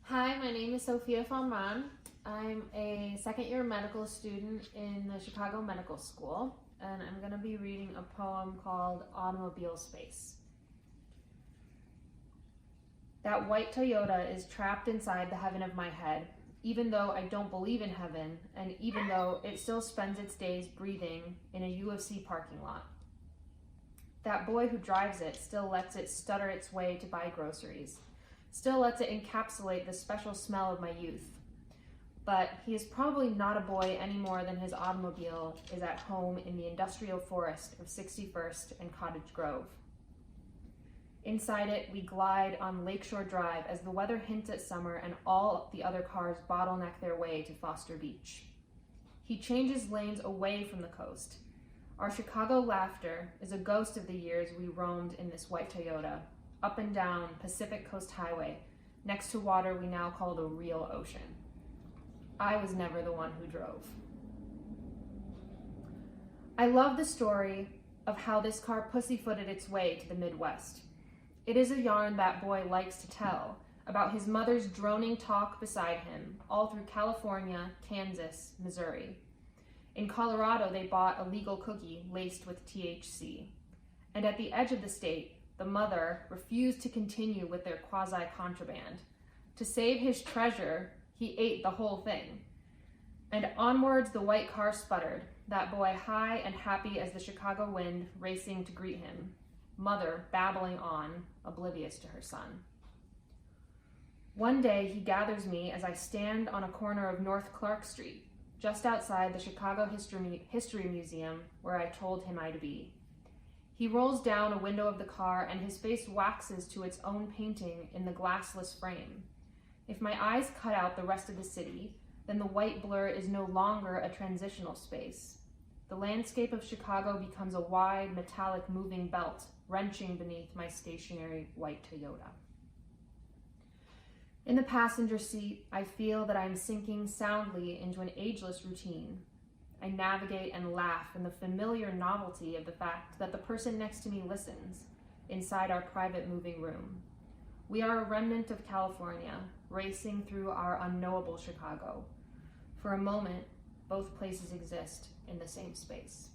Hi, my name is Sophia Falmagne. I'm a second-year medical student in the Chicago Medical School, and I'm going to be reading a poem called Automobile Space. That white Toyota is trapped inside the heaven of my head, even though I don't believe in heaven, and even though it still spends its days breathing in a UFC parking lot. That boy who drives it still lets it stutter its way to buy groceries, still lets it encapsulate the special smell of my youth. But he is probably not a boy any more than his automobile is at home in the industrial forest of 61st and Cottage Grove. Inside it, we glide on Lakeshore Drive as the weather hints at summer and all the other cars bottleneck their way to Foster Beach. He changes lanes away from the coast. Our Chicago laughter is a ghost of the years we roamed in this white Toyota, up and down Pacific Coast Highway, next to water we now call the real ocean. I was never the one who drove. I love the story of how this car pussyfooted its way to the Midwest. It is a yarn that boy likes to tell about his mother's droning talk beside him all through California, Kansas, Missouri. In Colorado, they bought a legal cookie laced with THC. And at the edge of the state, the mother refused to continue with their quasi-contraband. To save his treasure, he ate the whole thing. And onwards the white car sputtered, that boy high and happy as the Chicago wind racing to greet him, mother babbling on, oblivious to her son. One day he gathers me as I stand on a corner of North Clark Street, just outside the Chicago History Museum where I told him I'd be. He rolls down a window of the car and his face waxes to its own painting in the glassless frame. If my eyes cut out the rest of the city, then the white blur is no longer a transitional space. The landscape of Chicago becomes a wide, metallic moving belt, wrenching beneath my stationary white Toyota. In the passenger seat, I feel that I am sinking soundly into an ageless routine. I navigate and laugh in the familiar novelty of the fact that the person next to me listens inside our private moving room. We are a remnant of California, racing through our unknowable Chicago. For a moment, both places exist in the same space.